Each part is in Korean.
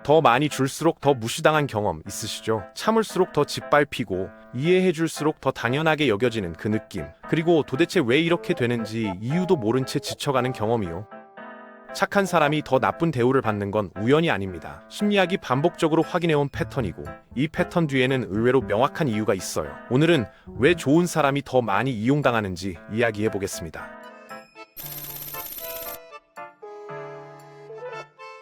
더 많이 줄수록 더 무시당한 경험 있으시죠? 참을수록 더 짓밟히고 이해해줄수록 더 당연하게 여겨지는 그 느낌. 그리고 도대체 왜 이렇게 되는지 이유도 모른 채 지쳐가는 경험이요. 착한 사람이 더 나쁜 대우를 받는 건 우연이 아닙니다. 심리학이 반복적으로 확인해온 패턴이고 이 패턴 뒤에는 의외로 명확한 이유가 있어요. 오늘은 왜 좋은 사람이 더 많이 이용당하는지 이야기해보겠습니다.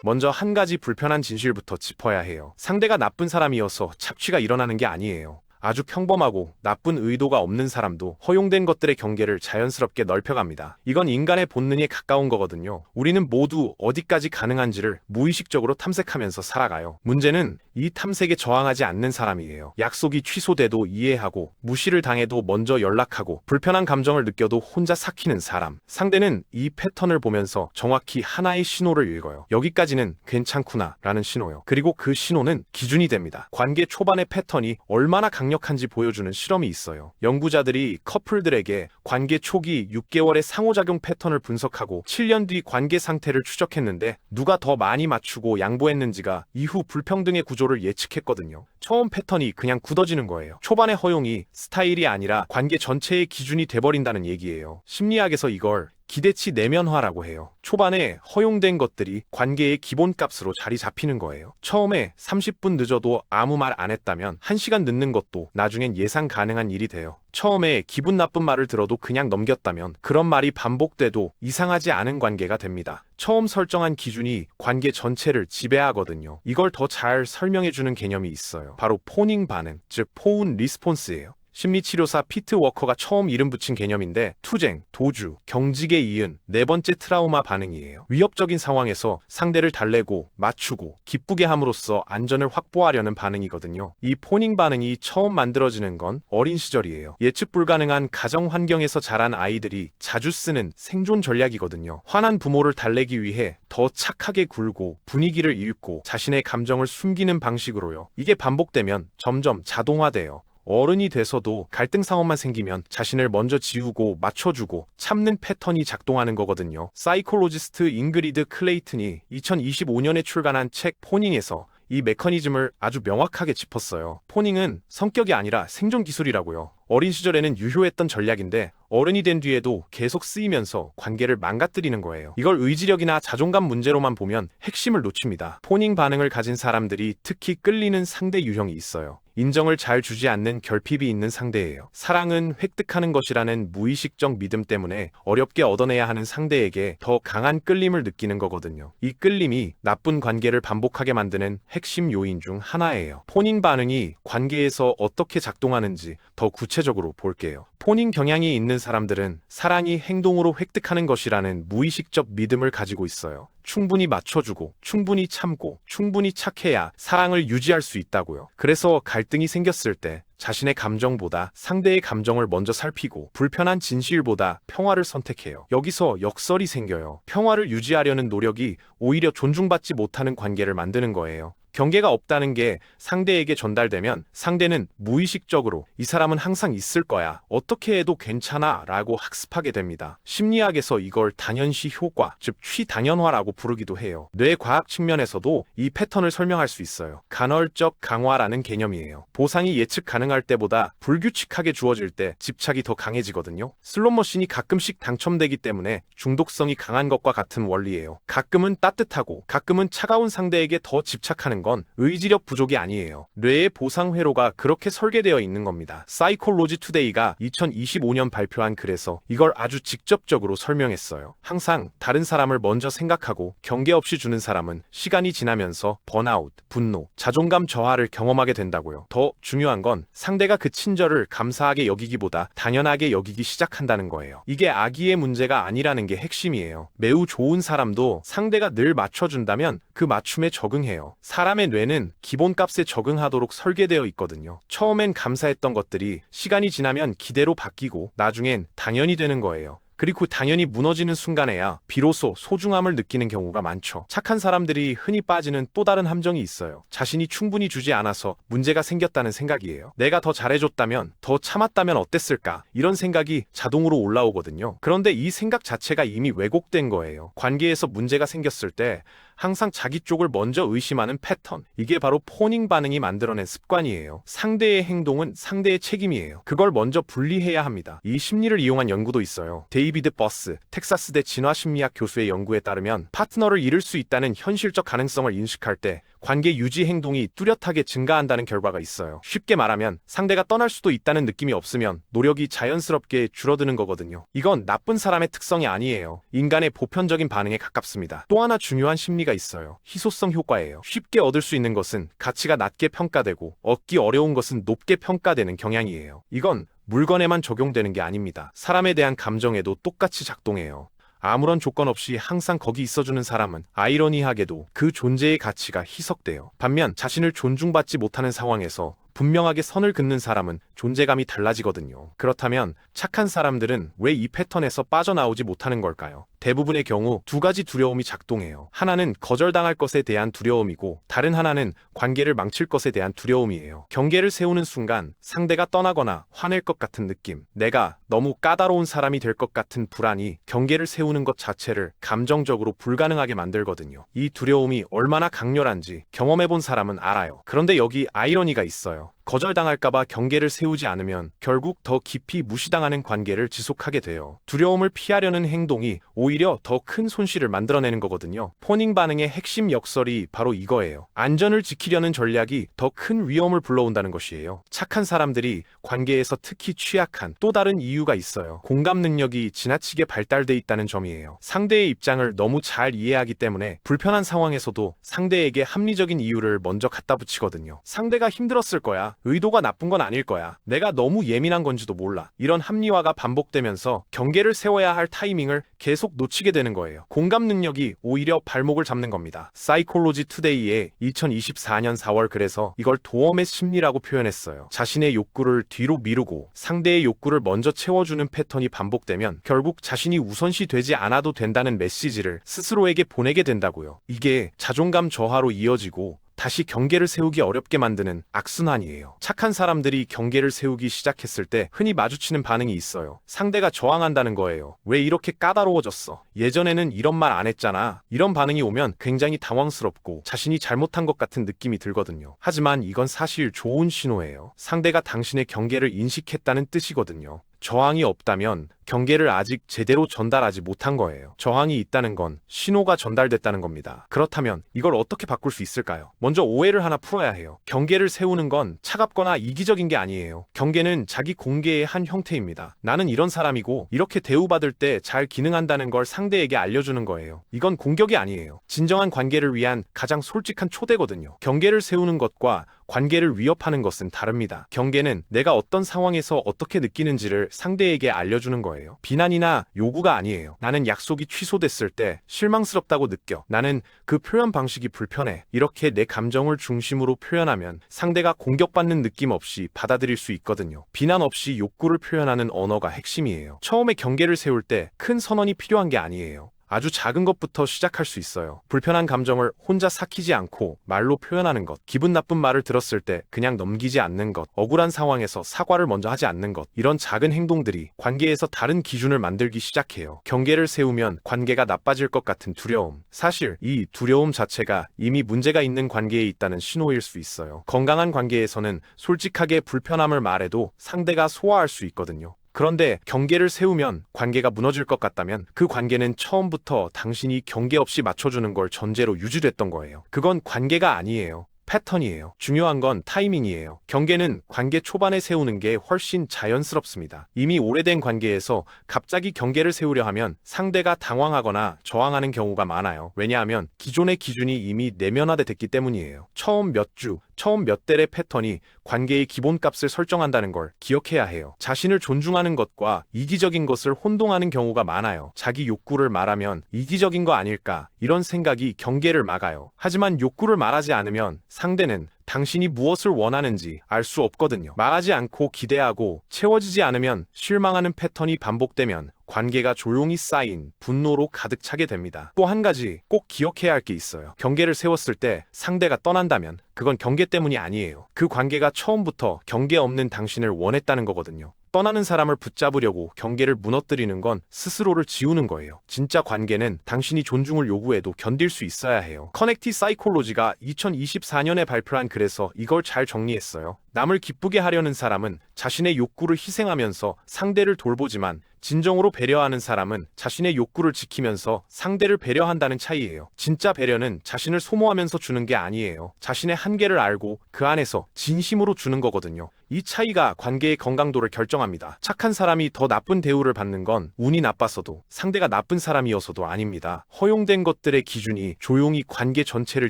먼저 한 가지 불편한 진실부터 짚어야 해요. 상대가 나쁜 사람이어서 착취가 일어나는 게 아니에요. 아주 평범하고 나쁜 의도가 없는 사람도 허용된 것들의 경계를 자연스럽게 넓혀갑니다. 이건 인간의 본능에 가까운 거거든요. 우리는 모두 어디까지 가능한지를 무의식적으로 탐색하면서 살아가요. 문제는 이 탐색에 저항하지 않는 사람이에요. 약속이 취소돼도 이해하고 무시를 당해도 먼저 연락하고 불편한 감정을 느껴도 혼자 삭히는 사람. 상대는 이 패턴을 보면서 정확히 하나의 신호를 읽어요. 여기까지는 괜찮구나 라는 신호요. 그리고 그 신호는 기준이 됩니다. 관계 초반의 패턴이 얼마나 강력한지 보여주는 실험이 있어요. 연구자들이 커플들에게 관계 초기 6개월의 상호작용 패턴을 분석하고 7년 뒤 관계 상태를 추적했는데 누가 더 많이 맞추고 양보했는지가 이후 불평등의 구조를 예측했거든요. 처음 패턴이 그냥 굳어지는 거예요. 초반의 허용이 스타일이 아니라 관계 전체의 기준이 돼버린다는 얘기예요. 심리학에서 이걸 기대치 내면화라고 해요. 초반에 허용된 것들이 관계의 기본값으로 자리 잡히는 거예요. 처음에 30분 늦어도 아무 말 안 했다면 1시간 늦는 것도 나중엔 예상 가능한 일이 돼요. 처음에 기분 나쁜 말을 들어도 그냥 넘겼다면 그런 말이 반복돼도 이상하지 않은 관계가 됩니다. 처음 설정한 기준이 관계 전체를 지배하거든요. 이걸 더 잘 설명해주는 개념이 있어요. 바로 포닝 반응, 즉 포운 리스폰스예요. 심리치료사 피트 워커가 처음 이름 붙인 개념인데 투쟁, 도주, 경직에 이은 네 번째 트라우마 반응이에요. 위협적인 상황에서 상대를 달래고 맞추고 기쁘게 함으로써 안전을 확보하려는 반응이거든요. 이 포닝 반응이 처음 만들어지는 건 어린 시절이에요. 예측 불가능한 가정 환경에서 자란 아이들이 자주 쓰는 생존 전략이거든요. 화난 부모를 달래기 위해 더 착하게 굴고 분위기를 읽고 자신의 감정을 숨기는 방식으로요. 이게 반복되면 점점 자동화돼요. 어른이 돼서도 갈등 상황만 생기면 자신을 먼저 지우고 맞춰주고 참는 패턴이 작동하는 거거든요. 사이콜로지스트 잉그리드 클레이튼이 2025년에 출간한 책 포닝에서 이 메커니즘을 아주 명확하게 짚었어요. 포닝은 성격이 아니라 생존 기술이라고요. 어린 시절에는 유효했던 전략인데 어른이 된 뒤에도 계속 쓰이면서 관계를 망가뜨리는 거예요. 이걸 의지력이나 자존감 문제로만 보면 핵심을 놓칩니다. 포닝 반응을 가진 사람들이 특히 끌리는 상대 유형이 있어요. 인정을 잘 주지 않는 결핍이 있는 상대예요. 사랑은 획득하는 것이라는 무의식적 믿음 때문에 어렵게 얻어내야 하는 상대에게 더 강한 끌림을 느끼는 거거든요. 이 끌림이 나쁜 관계를 반복하게 만드는 핵심 요인 중 하나예요. 포닝 반응이 관계에서 어떻게 작동하는지 더 구체적으로 볼게요. 포닝 경향이 있는 사람들은 사랑이 행동으로 획득하는 것이라는 무의식적 믿음을 가지고 있어요. 충분히 맞춰주고, 충분히 참고, 충분히 착해야 사랑을 유지할 수 있다고요. 그래서 갈등이 생겼을 때 자신의 감정보다 상대의 감정을 먼저 살피고 불편한 진실보다 평화를 선택해요. 여기서 역설이 생겨요. 평화를 유지하려는 노력이 오히려 존중받지 못하는 관계를 만드는 거예요. 경계가 없다는 게 상대에게 전달되면 상대는 무의식적으로 이 사람은 항상 있을 거야, 어떻게 해도 괜찮아 라고 학습하게 됩니다. 심리학에서 이걸 당연시 효과, 즉 취당연화라고 부르기도 해요. 뇌과학 측면에서도 이 패턴을 설명할 수 있어요. 간헐적 강화라는 개념이에요. 보상이 예측 가능할 때보다 불규칙하게 주어질 때 집착이 더 강해지거든요. 슬롯머신이 가끔씩 당첨되기 때문에 중독성이 강한 것과 같은 원리예요. 가끔은 따뜻하고 가끔은 차가운 상대에게 더 집착하는 건 의지력 부족이 아니에요. 뇌의 보상 회로가 그렇게 설계되어 있는 겁니다. 사이콜로지 투데이가 2025년 발표한 글에서 이걸 아주 직접적으로 설명했어요. 항상 다른 사람을 먼저 생각하고 경계 없이 주는 사람은 시간이 지나면서 번아웃, 분노, 자존감 저하를 경험하게 된다고요. 더 중요한 건 상대가 그 친절을 감사하게 여기기보다 당연하게 여기기 시작한다는 거예요. 이게 악의의 문제가 아니라는 게 핵심이에요. 매우 좋은 사람도 상대가 늘 맞춰준다면 그 맞춤에 적응해요. 사람의 뇌는 기본값에 적응하도록 설계되어 있거든요. 처음엔 감사했던 것들이 시간이 지나면 기대로 바뀌고 나중엔 당연이 되는 거예요. 그리고 당연히 무너지는 순간에야 비로소 소중함을 느끼는 경우가 많죠. 착한 사람들이 흔히 빠지는 또 다른 함정이 있어요. 자신이 충분히 주지 않아서 문제가 생겼다는 생각이에요. 내가 더 잘해줬다면, 더 참았다면 어땠을까? 이런 생각이 자동으로 올라오거든요. 그런데 이 생각 자체가 이미 왜곡된 거예요. 관계에서 문제가 생겼을 때 항상 자기 쪽을 먼저 의심하는 패턴. 이게 바로 포닝 반응이 만들어낸 습관이에요. 상대의 행동은 상대의 책임이에요. 그걸 먼저 분리해야 합니다. 이 심리를 이용한 연구도 있어요. 데이비드 버스, 텍사스대 진화심리학 교수의 연구에 따르면 파트너를 잃을 수 있다는 현실적 가능성을 인식할 때 관계 유지 행동이 뚜렷하게 증가한다는 결과가 있어요. 쉽게 말하면 상대가 떠날 수도 있다는 느낌이 없으면 노력이 자연스럽게 줄어드는 거거든요. 이건 나쁜 사람의 특성이 아니에요. 인간의 보편적인 반응에 가깝습니다. 또 하나 중요한 심리가 있어요. 희소성 효과예요. 쉽게 얻을 수 있는 것은 가치가 낮게 평가되고 얻기 어려운 것은 높게 평가되는 경향이에요. 이건 물건에만 적용되는 게 아닙니다. 사람에 대한 감정에도 똑같이 작동해요. 아무런 조건 없이 항상 거기 있어주는 사람은 아이러니하게도 그 존재의 가치가 희석돼요. 반면 자신을 존중받지 못하는 상황에서 분명하게 선을 긋는 사람은 존재감이 달라지거든요. 그렇다면 착한 사람들은 왜 이 패턴에서 빠져나오지 못하는 걸까요? 대부분의 경우 두 가지 두려움이 작동해요. 하나는 거절당할 것에 대한 두려움이고 다른 하나는 관계를 망칠 것에 대한 두려움이에요. 경계를 세우는 순간 상대가 떠나거나 화낼 것 같은 느낌, 내가 너무 까다로운 사람이 될 것 같은 불안이 경계를 세우는 것 자체를 감정적으로 불가능하게 만들거든요. 이 두려움이 얼마나 강렬한지 경험해본 사람은 알아요. 그런데 여기 아이러니가 있어요. 거절당할까봐 경계를 세우지 않으면 결국 더 깊이 무시당하는 관계를 지속하게 돼요. 두려움을 피하려는 행동이 오히려 더 큰 손실을 만들어내는 거거든요. 포닝 반응의 핵심 역설이 바로 이거예요. 안전을 지키려는 전략이 더 큰 위험을 불러온다는 것이에요. 착한 사람들이 관계에서 특히 취약한 또 다른 이유가 있어요. 공감 능력이 지나치게 발달돼 있다는 점이에요. 상대의 입장을 너무 잘 이해하기 때문에 불편한 상황에서도 상대에게 합리적인 이유를 먼저 갖다 붙이거든요. 상대가 힘들었을 거야. 의도가 나쁜 건 아닐 거야. 내가 너무 예민한 건지도 몰라. 이런 합리화가 반복되면서 경계를 세워야 할 타이밍을 계속 놓치게 되는 거예요. 공감 능력이 오히려 발목을 잡는 겁니다. 사이콜로지 투데이의 2024년 4월 글에서 이걸 도엄의 심리라고 표현했어요. 자신의 욕구를 뒤로 미루고 상대의 욕구를 먼저 채워주는 패턴이 반복되면 결국 자신이 우선시 되지 않아도 된다는 메시지를 스스로에게 보내게 된다고요. 이게 자존감 저하로 이어지고 다시 경계를 세우기 어렵게 만드는 악순환이에요. 착한 사람들이 경계를 세우기 시작했을 때 흔히 마주치는 반응이 있어요. 상대가 저항한다는 거예요. 왜 이렇게 까다로워졌어? 예전에는 이런 말 안 했잖아. 이런 반응이 오면 굉장히 당황스럽고 자신이 잘못한 것 같은 느낌이 들거든요. 하지만 이건 사실 좋은 신호예요. 상대가 당신의 경계를 인식했다는 뜻이거든요. 저항이 없다면 경계를 아직 제대로 전달하지 못한 거예요. 저항이 있다는 건 신호가 전달됐다는 겁니다. 그렇다면 이걸 어떻게 바꿀 수 있을까요? 먼저 오해를 하나 풀어야 해요. 경계를 세우는 건 차갑거나 이기적인 게 아니에요. 경계는 자기 공개의 한 형태입니다. 나는 이런 사람이고 이렇게 대우받을 때 잘 기능한다는 걸 상대에게 알려주는 거예요. 이건 공격이 아니에요. 진정한 관계를 위한 가장 솔직한 초대거든요. 경계를 세우는 것과 관계를 위협하는 것은 다릅니다. 경계는 내가 어떤 상황에서 어떻게 느끼는지를 상대에게 알려주는 거예요. 비난이나 요구가 아니에요. 나는 약속이 취소됐을 때 실망스럽다고 느껴. 나는 그 표현 방식이 불편해. 이렇게 내 감정을 중심으로 표현하면 상대가 공격받는 느낌 없이 받아들일 수 있거든요. 비난 없이 욕구를 표현하는 언어가 핵심이에요. 처음에 경계를 세울 때 큰 선언이 필요한 게 아니에요. 아주 작은 것부터 시작할 수 있어요. 불편한 감정을 혼자 삭히지 않고 말로 표현하는 것, 기분 나쁜 말을 들었을 때 그냥 넘기지 않는 것, 억울한 상황에서 사과를 먼저 하지 않는 것, 이런 작은 행동들이 관계에서 다른 기준을 만들기 시작해요. 경계를 세우면 관계가 나빠질 것 같은 두려움. 사실 이 두려움 자체가 이미 문제가 있는 관계에 있다는 신호일 수 있어요. 건강한 관계에서는 솔직하게 불편함을 말해도 상대가 소화할 수 있거든요. 그런데 경계를 세우면 관계가 무너질 것 같다면 그 관계는 처음부터 당신이 경계 없이 맞춰주는 걸 전제로 유지됐던 거예요. 그건 관계가 아니에요. 패턴이에요. 중요한 건 타이밍이에요. 경계는 관계 초반에 세우는 게 훨씬 자연스럽습니다. 이미 오래된 관계에서 갑자기 경계를 세우려 하면 상대가 당황하거나 저항하는 경우가 많아요. 왜냐하면 기존의 기준이 이미 내면화돼 됐기 때문이에요. 처음 몇 주, 처음 몇 달의 패턴이 관계의 기본값을 설정한다는 걸 기억해야 해요. 자신을 존중하는 것과 이기적인 것을 혼동하는 경우가 많아요. 자기 욕구를 말하면 이기적인 거 아닐까 이런 생각이 경계를 막아요. 하지만 욕구를 말하지 않으면 상대는 당신이 무엇을 원하는지 알 수 없거든요. 말하지 않고 기대하고 채워지지 않으면 실망하는 패턴이 반복되면 관계가 조용히 쌓인 분노로 가득 차게 됩니다. 또 한 가지 꼭 기억해야 할 게 있어요. 경계를 세웠을 때 상대가 떠난다면 그건 경계 때문이 아니에요. 그 관계가 처음부터 경계 없는 당신을 원했다는 거거든요. 떠나는 사람을 붙잡으려고 경계를 무너뜨리는 건 스스로를 지우는 거예요. 진짜 관계는 당신이 존중을 요구해도 견딜 수 있어야 해요. 커넥티 사이콜로지가 2024년에 발표한 글에서 이걸 잘 정리했어요. 남을 기쁘게 하려는 사람은 자신의 욕구를 희생하면서 상대를 돌보지만 진정으로 배려하는 사람은 자신의 욕구를 지키면서 상대를 배려한다는 차이예요. 진짜 배려는 자신을 소모하면서 주는 게 아니에요. 자신의 한계를 알고 그 안에서 진심으로 주는 거거든요. 이 차이가 관계의 건강도를 결정합니다. 착한 사람이 더 나쁜 대우를 받는 건 운이 나빠서도 상대가 나쁜 사람이어서도 아닙니다. 허용된 것들의 기준이 조용히 관계 전체를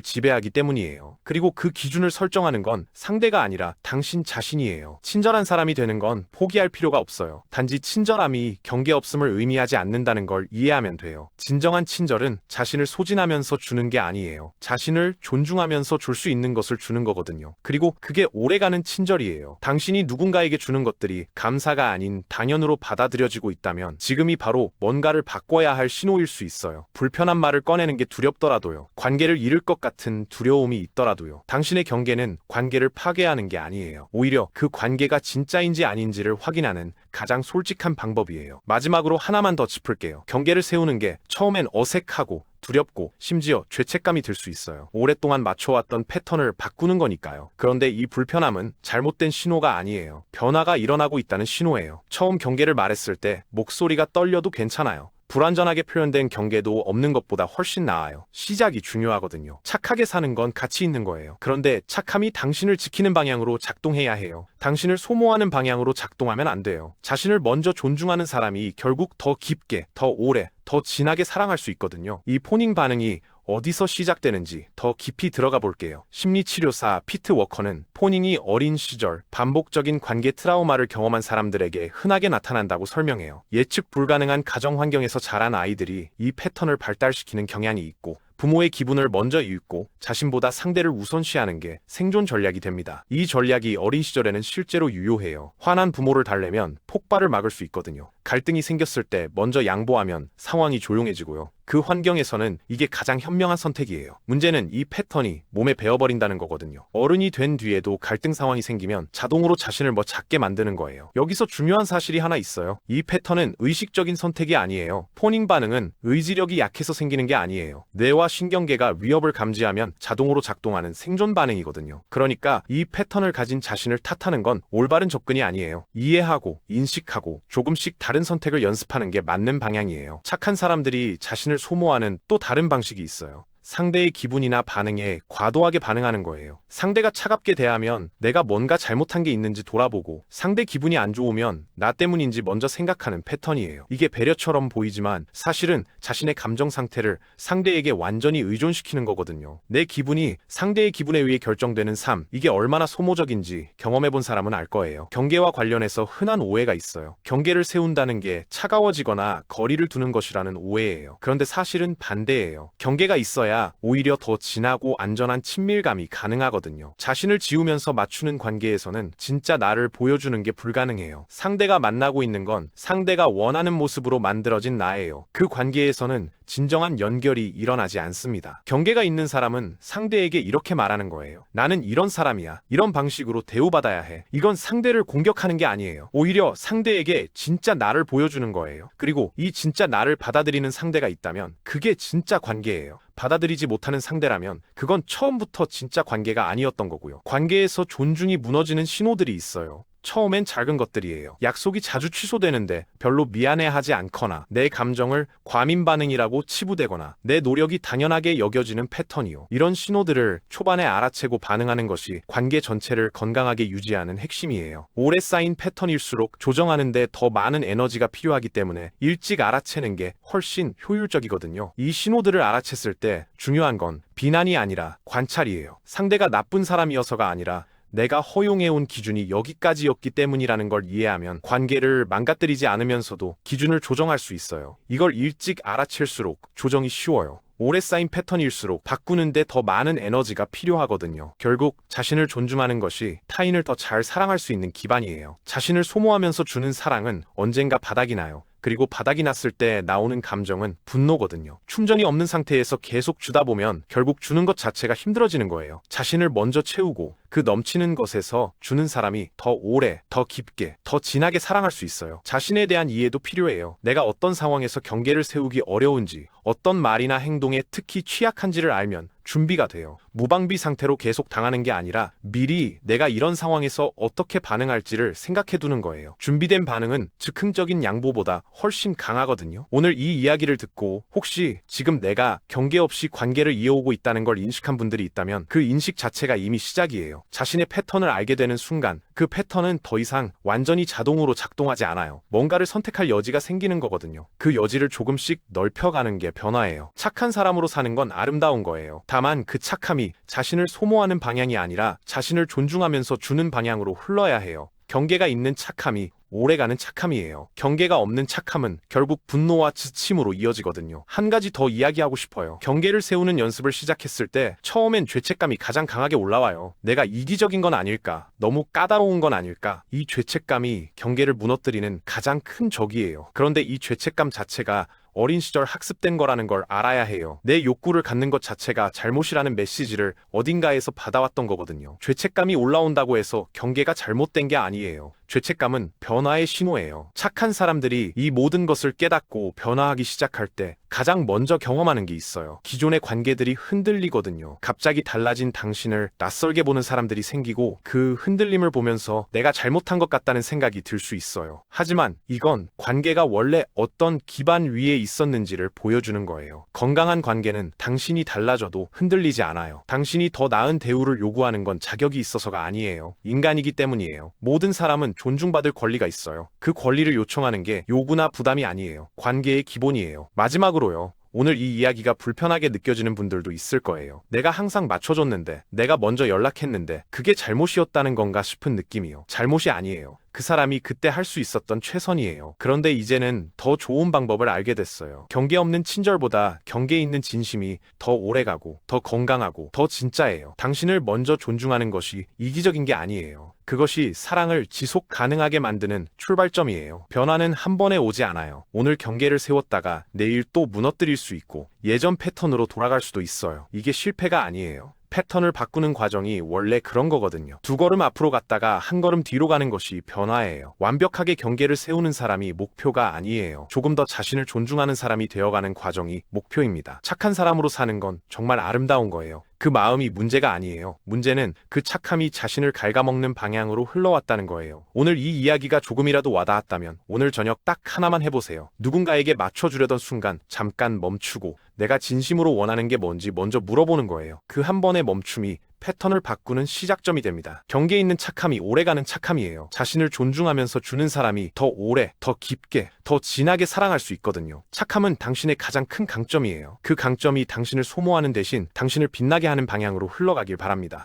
지배하기 때문이에요. 그리고 그 기준을 설정하는 건 상대가 아니라 당신 자신이에요. 친절한 사람이 되는 건 포기할 필요가 없어요. 단지 친절함이 경계 없음을 의미하지 않는다는 걸 이해하면 돼요. 진정한 친절은 자신을 소진하면서 주는 게 아니에요. 자신을 존중하면서 줄 수 있는 것을 주는 거거든요. 그리고 그게 오래가는 친절이에요. 당신이 누군가에게 주는 것들이 감사가 아닌 당연으로 받아들여지고 있다면 지금이 바로 뭔가를 바꿔야 할 신호일 수 있어요. 불편한 말을 꺼내는 게 두렵더라도요. 관계를 잃을 것 같은 두려움이 있더라도요. 당신의 경계는 관계를 파괴하는 게 아니에요. 오히려 그 관계가 진짜인지 아닌지를 확인하는 가장 솔직한 방법이에요. 마지막으로 하나만 더 짚을게요. 경계를 세우는 게 처음엔 어색하고 두렵고 심지어 죄책감이 들 수 있어요. 오랫동안 맞춰왔던 패턴을 바꾸는 거니까요. 그런데 이 불편함은 잘못된 신호가 아니에요. 변화가 일어나고 있다는 신호예요. 처음 경계를 말했을 때 목소리가 떨려도 괜찮아요. 불완전하게 표현된 경계도 없는 것보다 훨씬 나아요. 시작이 중요하거든요. 착하게 사는 건 가치 있는 거예요. 그런데 착함이 당신을 지키는 방향으로 작동해야 해요. 당신을 소모하는 방향으로 작동하면 안 돼요. 자신을 먼저 존중하는 사람이 결국 더 깊게, 더 오래, 더 진하게 사랑할 수 있거든요. 이 포닝 반응이 어디서 시작되는지 더 깊이 들어가 볼게요. 심리치료사 피트 워커는 포닝이 어린 시절 반복적인 관계 트라우마를 경험한 사람들에게 흔하게 나타난다고 설명해요. 예측 불가능한 가정 환경에서 자란 아이들이 이 패턴을 발달시키는 경향이 있고 부모의 기분을 먼저 읽고 자신보다 상대를 우선시하는 게 생존 전략이 됩니다. 이 전략이 어린 시절에는 실제로 유효해요. 화난 부모를 달래면 폭발을 막을 수 있거든요. 갈등이 생겼을 때 먼저 양보하면 상황이 조용해지고요. 그 환경에서는 이게 가장 현명한 선택이에요. 문제는 이 패턴이 몸에 배어버린다는 거거든요. 어른이 된 뒤에도 갈등 상황이 생기면 자동으로 자신을 작게 만드는 거예요. 여기서 중요한 사실이 하나 있어요. 이 패턴은 의식적인 선택이 아니에요. 포닝 반응은 의지력이 약해서 생기는 게 아니에요. 뇌와 신경계가 위협을 감지하면 자동으로 작동하는 생존 반응이거든요. 그러니까 이 패턴을 가진 자신을 탓하는 건 올바른 접근이 아니에요. 이해하고 인식하고 조금씩 다른 선택을 연습하는 게 맞는 방향이에요. 착한 사람들이 자신을 소모하는 또 다른 방식이 있어요. 상대의 기분이나 반응에 과도하게 반응하는 거예요. 상대가 차갑게 대하면 내가 뭔가 잘못한 게 있는지 돌아보고 상대 기분이 안 좋으면 나 때문인지 먼저 생각하는 패턴이에요. 이게 배려처럼 보이지만 사실은 자신의 감정 상태를 상대에게 완전히 의존시키는 거거든요. 내 기분이 상대의 기분에 의해 결정되는 삶, 이게 얼마나 소모적인지 경험해본 사람은 알 거예요. 경계와 관련해서 흔한 오해가 있어요. 경계를 세운다는 게 차가워지거나 거리를 두는 것이라는 오해예요. 그런데 사실은 반대예요. 경계가 있어야 오히려 더 진하고 안전한 친밀감이 가능하거든요. 자신을 지우면서 맞추는 관계에서는 진짜 나를 보여주는 게 불가능해요. 상대가 만나고 있는 건 상대가 원하는 모습으로 만들어진 나예요. 그 관계에서는 진정한 연결이 일어나지 않습니다. 경계가 있는 사람은 상대에게 이렇게 말하는 거예요. 나는 이런 사람이야. 이런 방식으로 대우받아야 해. 이건 상대를 공격하는 게 아니에요. 오히려 상대에게 진짜 나를 보여주는 거예요. 그리고 이 진짜 나를 받아들이는 상대가 있다면 그게 진짜 관계예요. 받아들이지 못하는 상대라면 그건 처음부터 진짜 관계가 아니었던 거고요. 관계에서 존중이 무너지는 신호들이 있어요. 처음엔 작은 것들이에요. 약속이 자주 취소되는데 별로 미안해하지 않거나 내 감정을 과민 반응이라고 치부되거나 내 노력이 당연하게 여겨지는 패턴이요. 이런 신호들을 초반에 알아채고 반응하는 것이 관계 전체를 건강하게 유지하는 핵심이에요. 오래 쌓인 패턴일수록 조정하는데 더 많은 에너지가 필요하기 때문에 일찍 알아채는 게 훨씬 효율적이거든요. 이 신호들을 알아챘을 때 중요한 건 비난이 아니라 관찰이에요. 상대가 나쁜 사람이어서가 아니라 내가 허용해온 기준이 여기까지였기 때문이라는 걸 이해하면 관계를 망가뜨리지 않으면서도 기준을 조정할 수 있어요. 이걸 일찍 알아챌수록 조정이 쉬워요. 오래 쌓인 패턴일수록 바꾸는데 더 많은 에너지가 필요하거든요. 결국 자신을 존중하는 것이 타인을 더 잘 사랑할 수 있는 기반이에요. 자신을 소모하면서 주는 사랑은 언젠가 바닥이 나요. 그리고 바닥이 났을 때 나오는 감정은 분노거든요. 충전이 없는 상태에서 계속 주다 보면 결국 주는 것 자체가 힘들어지는 거예요. 자신을 먼저 채우고 그 넘치는 것에서 주는 사람이 더 오래, 더 깊게, 더 진하게 사랑할 수 있어요. 자신에 대한 이해도 필요해요. 내가 어떤 상황에서 경계를 세우기 어려운지, 어떤 말이나 행동에 특히 취약한지를 알면 준비가 돼요. 무방비 상태로 계속 당하는 게 아니라 미리 내가 이런 상황에서 어떻게 반응할지를 생각해 두는 거예요. 준비된 반응은 즉흥적인 양보보다 훨씬 강하거든요. 오늘 이 이야기를 듣고 혹시 지금 내가 경계 없이 관계를 이어오고 있다는 걸 인식한 분들이 있다면 그 인식 자체가 이미 시작이에요. 자신의 패턴을 알게 되는 순간 그 패턴은 더 이상 완전히 자동으로 작동하지 않아요. 뭔가를 선택할 여지가 생기는 거거든요. 그 여지를 조금씩 넓혀가는 게 변화예요. 착한 사람으로 사는 건 아름다운 거예요. 다만 그 착함이 자신을 소모하는 방향이 아니라 자신을 존중하면서 주는 방향으로 흘러야 해요. 경계가 있는 착함이 오래가는 착함이에요. 경계가 없는 착함은 결국 분노와 지침으로 이어지거든요. 한 가지 더 이야기하고 싶어요. 경계를 세우는 연습을 시작했을 때 처음엔 죄책감이 가장 강하게 올라와요. 내가 이기적인 건 아닐까? 너무 까다로운 건 아닐까? 이 죄책감이 경계를 무너뜨리는 가장 큰 적이에요. 그런데 이 죄책감 자체가 어린 시절 학습된 거라는 걸 알아야 해요. 내 욕구를 갖는 것 자체가 잘못이라는 메시지를 어딘가에서 받아왔던 거거든요. 죄책감이 올라온다고 해서 경계가 잘못된 게 아니에요. 죄책감은 변화의 신호예요. 착한 사람들이 이 모든 것을 깨닫고 변화하기 시작할 때 가장 먼저 경험하는 게 있어요. 기존의 관계들이 흔들리거든요. 갑자기 달라진 당신을 낯설게 보는 사람들이 생기고 그 흔들림을 보면서 내가 잘못한 것 같다는 생각이 들 수 있어요. 하지만 이건 관계가 원래 어떤 기반 위에 있었는지를 보여주는 거예요. 건강한 관계는 당신이 달라져도 흔들리지 않아요. 당신이 더 나은 대우를 요구하는 건 자격이 있어서가 아니에요. 인간이기 때문이에요. 모든 사람은 존중받을 권리가 있어요. 그 권리를 요청하는 게 요구나 부담이 아니에요. 관계의 기본이에요. 마지막으로요. 오늘 이 이야기가 불편하게 느껴지는 분들도 있을 거예요. 내가 항상 맞춰줬는데, 내가 먼저 연락했는데 그게 잘못이었다는 건가 싶은 느낌이요. 잘못이 아니에요. 그 사람이 그때 할 수 있었던 최선이에요. 그런데 이제는 더 좋은 방법을 알게 됐어요. 경계 없는 친절보다 경계 있는 진심이 더 오래가고 더 건강하고 더 진짜예요. 당신을 먼저 존중하는 것이 이기적인 게 아니에요. 그것이 사랑을 지속 가능하게 만드는 출발점이에요. 변화는 한 번에 오지 않아요. 오늘 경계를 세웠다가 내일 또 무너뜨릴 수 있고 예전 패턴으로 돌아갈 수도 있어요. 이게 실패가 아니에요. 패턴을 바꾸는 과정이 원래 그런 거거든요. 두 걸음 앞으로 갔다가 한 걸음 뒤로 가는 것이 변화예요. 완벽하게 경계를 세우는 사람이 목표가 아니에요. 조금 더 자신을 존중하는 사람이 되어가는 과정이 목표입니다. 착한 사람으로 사는 건 정말 아름다운 거예요. 그 마음이 문제가 아니에요. 문제는 그 착함이 자신을 갉아먹는 방향으로 흘러왔다는 거예요. 오늘 이 이야기가 조금이라도 와닿았다면 오늘 저녁 딱 하나만 해보세요. 누군가에게 맞춰주려던 순간 잠깐 멈추고 내가 진심으로 원하는 게 뭔지 먼저 물어보는 거예요. 그 한 번의 멈춤이 패턴을 바꾸는 시작점이 됩니다. 경계 있는 착함이 오래가는 착함이에요. 자신을 존중하면서 주는 사람이 더 오래, 더 깊게, 더 진하게 사랑할 수 있거든요. 착함은 당신의 가장 큰 강점이에요. 그 강점이 당신을 소모하는 대신 당신을 빛나게 하는 방향으로 흘러가길 바랍니다.